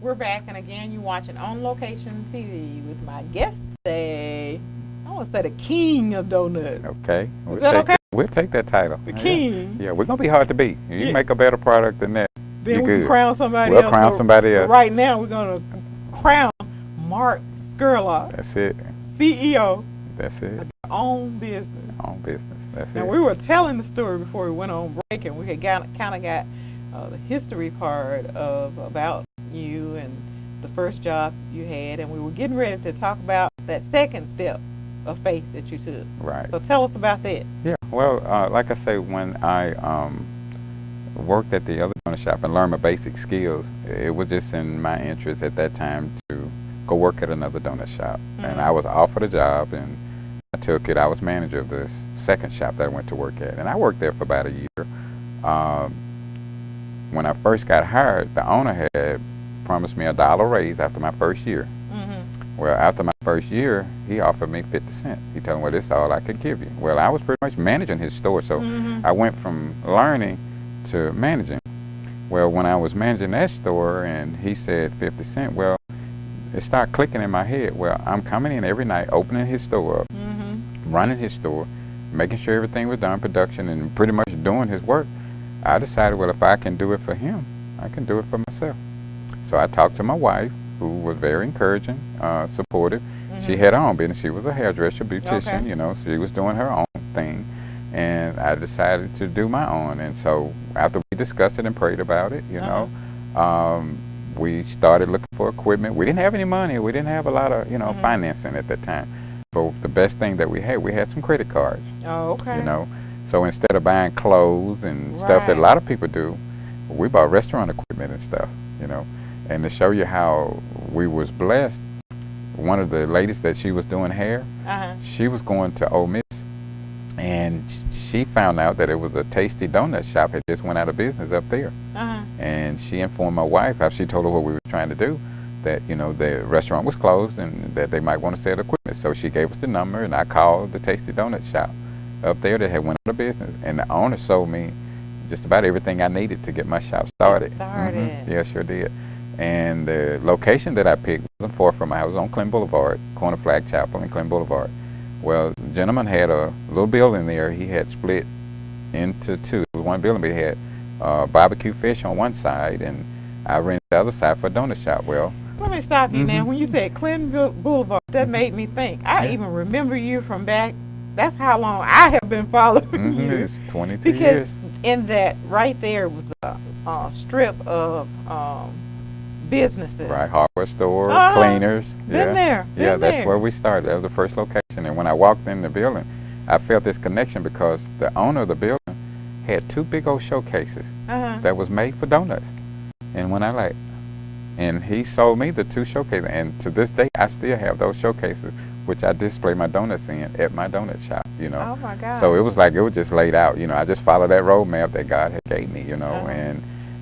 We're back, and again, you're watching On Location TV with my guest today. I want to say the king of donuts. Okay. Is that okay? We'll take that title. The king. Yeah, we're going to be hard to beat. You make a better product than that. Then we can crown somebody else. We'll crown somebody else. Right now, we're going to crown Mark Scurlock. That's it. CEO. That's it. Of your own business. Own business. That's it. Now, we were telling the story before we went on break, and we had kind of got the history part of about you and the first job you had, and we were getting ready to talk about that second step of faith that you took. Right. So tell us about that. Yeah. Well, like I say, when I worked at the other donut shop and learned my basic skills, it was just in my interest at that time to go work at another donut shop. Mm-hmm. And I was offered a job, and I took it. I was manager of the second shop that I went to work at, and I worked there for about a year. When I first got hired, the owner had promised me $1 raise after my first year. Mm-hmm. Well, after my first year, he offered me 50 cents. He told me, well, this is all I could give you. Well, I was pretty much managing his store, so I went from learning to managing. Well, when I was managing that store and he said 50 cents, well, it started clicking in my head. Well, I'm coming in every night, opening his store up, running his store, making sure everything was done, production, and pretty much doing his work. I decided, well, if I can do it for him, I can do it for myself. So I talked to my wife, who was very encouraging, supportive. She had her own business. She was a hairdresser, beautician, you know, so she was doing her own thing. And I decided to do my own. And so after we discussed it and prayed about it, you know, we started looking for equipment. We didn't have any money. We didn't have a lot of, you know, financing at that time. So the best thing that we had some credit cards. Oh, okay. You know. So instead of buying clothes and stuff that a lot of people do, we bought restaurant equipment and stuff, you know. And to show you how we was blessed, one of the ladies that she was doing hair, she was going to Ole Miss, and she found out that it was a Tasty Donut shop had just went out of business up there. And she informed my wife, after she told her what we were trying to do, that, you know, the restaurant was closed and that they might want to sell equipment. So she gave us the number, and I called the Tasty Donut shop up there that had went out of business, and the owner sold me just about everything I needed to get my shop started. Yeah, sure did. And the location that I picked wasn't far from my house. It was on Clinton Boulevard, corner Flag Chapel and Clinton Boulevard. Well, the gentleman had a little building there. He had split into two. It was one building, but he had barbecue fish on one side, and I rented the other side for a donut shop. Well, let me stop you now. When you said Clinton Boulevard, that made me think. I even remember you from back. That's how long I have been following you. It's 22 years. Because in that right there was a strip of businesses. Right, hardware store, cleaners. Been there. Yeah, that's where we started. That was the first location. And when I walked in the building, I felt this connection because the owner of the building had two big old showcases that was made for donuts. And when and he sold me the two showcases. And to this day, I still have those showcases, which I display my donuts in at my donut shop, you know. Oh my God. So it was like, it was just laid out, you know. I just followed that roadmap that God had gave me, you know.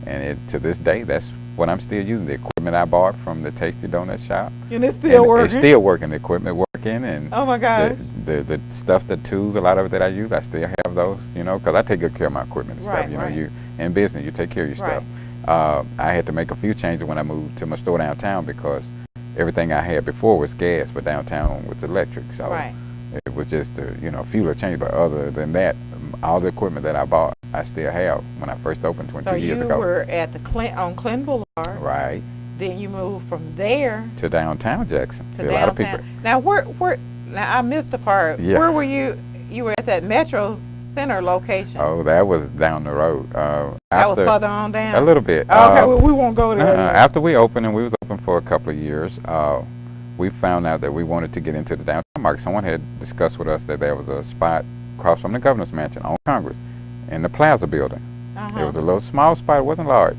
And to this day, that's what I'm still using. The equipment I bought from the Tasty Donut shop. And it's still working? It's still working. The equipment working. And oh my gosh. The stuff, the tools, a lot of it that I use, I still have those, you know, because I take good care of my equipment and stuff. You know, you in business, you take care of your stuff. I had to make a few changes when I moved to my store downtown because everything I had before was gas, but downtown was electric. So it was just a few little changes. But other than that, all the equipment that I bought, I still have when I first opened 22 years ago. So you were at the on Clinton Boulevard. Right. Then you moved from there to downtown Jackson. To downtown. A lot of people. Now now I missed a part. Yeah. Where were you? You were at that Metro Center location. Oh, that was down the road. That was further on down? A little bit. Oh, okay, well, we won't go there. After we opened, and we was open for a couple of years, we found out that we wanted to get into the downtown market. Someone had discussed with us that there was a spot across from the governor's mansion on Congress in the Plaza building. It was a little small spot. It wasn't large.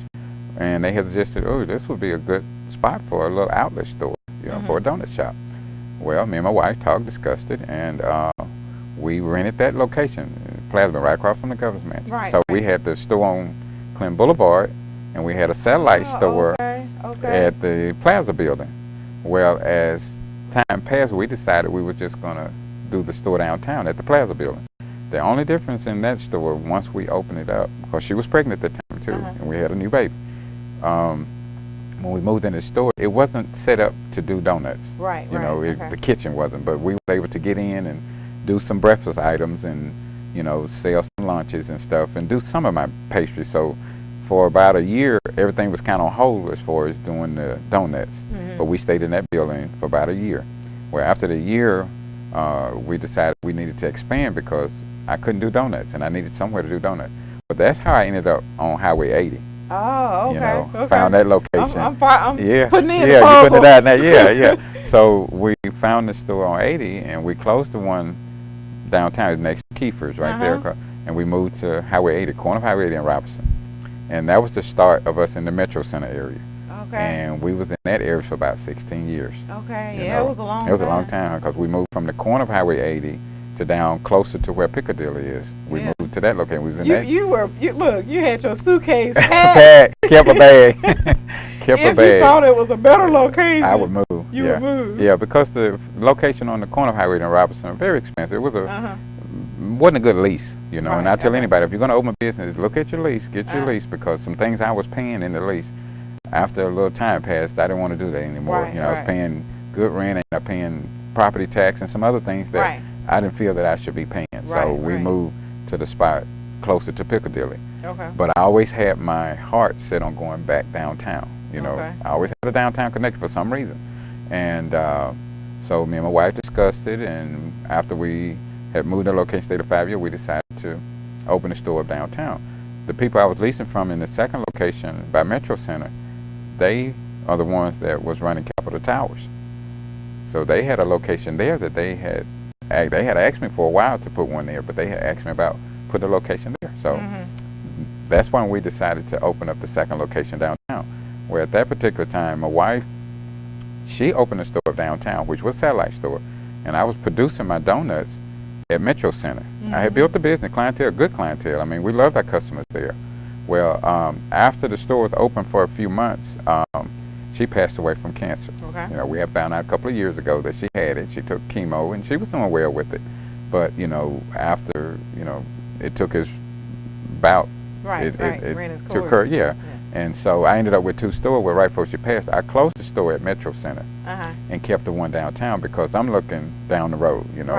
And they had suggested, oh, this would be a good spot for a little outlet store, you know, for a donut shop. Well, me and my wife talked, discussed it, and we rented that location. Plaza, right across from the governor's mansion. So we had the store on Clinton Boulevard, and we had a satellite store at the Plaza building. Well, as time passed, we decided we were just going to do the store downtown at the Plaza building. The only difference in that store, once we opened it up, because she was pregnant at the time too, and we had a new baby. when we moved in the store, it wasn't set up to do donuts. Right, You know, okay. the kitchen wasn't, but we were able to get in and do some breakfast items and, you know, sell some lunches and stuff and do some of my pastries. So for about a year, everything was kind of on hold as far as doing the donuts. But we stayed in that building for about a year. Where after the year, we decided we needed to expand because I couldn't do donuts and I needed somewhere to do donuts. But that's how I ended up on Highway 80. Oh, okay. You know, okay. found that location. I'm yeah, putting in yeah, the you putting it puzzle. out now. Yeah, yeah. So we found the store on 80, and we closed the one downtown next to Kiefer's right there, and we moved to Highway 80, corner of Highway 80 in Robinson, and that was the start of us in the Metro Center area. Okay. And we was in that area for about 16 years. Okay. You Yeah, know, it was a long time. It was a long time because we moved from the corner of Highway 80 to down closer to where Piccadilly is. We moved to that location. We was in that. Look, you had your suitcase packed. Packed, kept a bag, kept a bag. If you thought it was a better location, I would move. You would move. Yeah, because the location on the corner of Highway and Robinson was very expensive. It was wasn't a good lease, you know. Right, and I tell anybody, if you're going to open a business, look at your lease, get your lease, because some things I was paying in the lease, after a little time passed, I didn't want to do that anymore. Right, you know, I was paying good rent and I was paying property tax and some other things that I didn't feel that I should be paying. So we moved to the spot closer to Piccadilly. Okay. But I always had my heart set on going back downtown. You know, I always had a downtown connection for some reason. And so me and my wife discussed it, and after we had moved to location, stayed 5 years, we decided to open a store downtown. The people I was leasing from in the second location by Metro Center, they are the ones that was running Capitol Towers. So they had a location there that they had asked me for a while to put one there, but they had asked me about putting a location there. So that's when we decided to open up the second location downtown, where at that particular time, my wife, she opened a store downtown, which was a satellite store, and I was producing my donuts at Metro Center. I had built the business, clientele, good clientele. I mean, we loved our customers there. Well, after the store was open for a few months, she passed away from cancer. Okay. You know, we had found out a couple of years ago that she had it. She took chemo, and she was doing well with it. But, you know, after, you know, it took its bout. It took her, yeah. And so I ended up with two stores where right before she passed, I closed the store at Metro Center and kept the one downtown because I'm looking down the road, you know,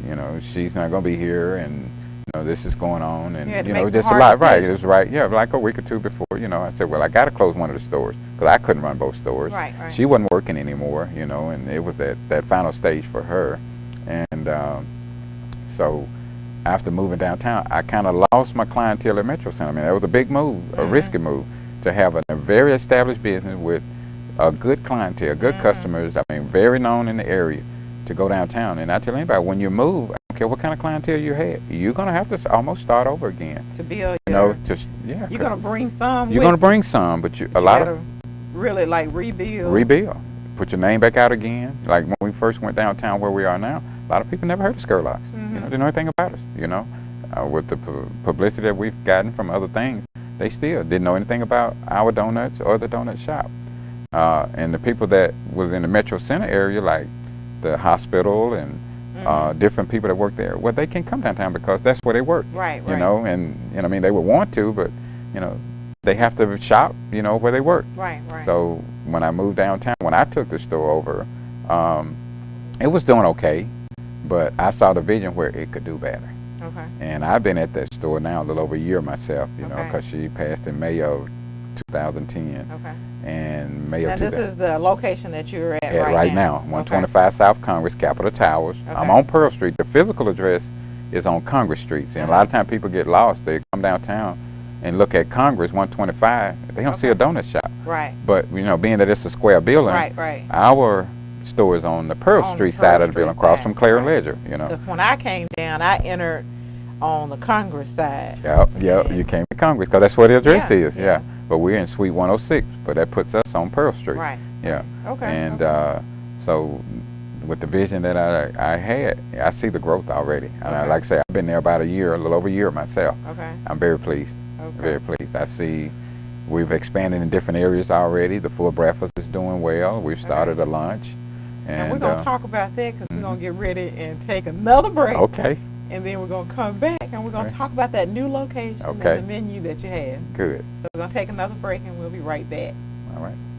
you know, she's not going to be here, and, you know, this is going on, and, you know, just a lot, it was like a week or two before, you know, I said, well, I got to close one of the stores because I couldn't run both stores. She wasn't working anymore, you know, and it was at that final stage for her. And so after moving downtown, I kind of lost my clientele at Metro Center. I mean, that was a big move, a risky move, to have a very established business with a good clientele, good customers, I mean, very known in the area, to go downtown. And I tell anybody, when you move, I don't care what kind of clientele you had, you're going to have to almost start over again. To build, you know, you're going to bring some. You're going to bring some, but a lot of really like rebuild. Rebuild. Put your name back out again. Like when we first went downtown where we are now, a lot of people never heard of Scurlock. You know, didn't know anything about us. You know, with the publicity that we've gotten from other things, they still didn't know anything about our donuts or the donut shop. And the people that was in the Metro Center area, like the hospital and different people that work there, well, they can come downtown because that's where they work. You know, and I mean, they would want to, but, you know, they have to shop, you know, where they work. So when I moved downtown, when I took the store over, it was doing okay, but I saw the vision where it could do better. And I've been at that store now a little over a year myself, you know, because she passed in May of 2010. And May of 2010. This is the location that you're at right now. 125 South Congress, Capitol Towers. I'm on Pearl Street. The physical address is on Congress Street. And a lot of times people get lost. They come downtown and look at Congress 125. They don't see a donut shop. But, you know, being that it's a square building, our store is on the Pearl Street side of the building, across from Claire and Ledger, you know. Because when I came down, I entered on the Congress side. Yep, you came to Congress because that's where the address is, But we're in Suite 106, but that puts us on Pearl Street. And so with the vision that I had, I see the growth already. And like I say, I've been there about a little over a year myself. I'm very pleased, very pleased. I see we've expanded in different areas already. The full breakfast is doing well. We've started a lunch. And we're going to talk about that because we're going to get ready and take another break. And then we're going to come back and we're going to talk about that new location and the menu that you have. Good. So we're going to take another break and we'll be right back. All right.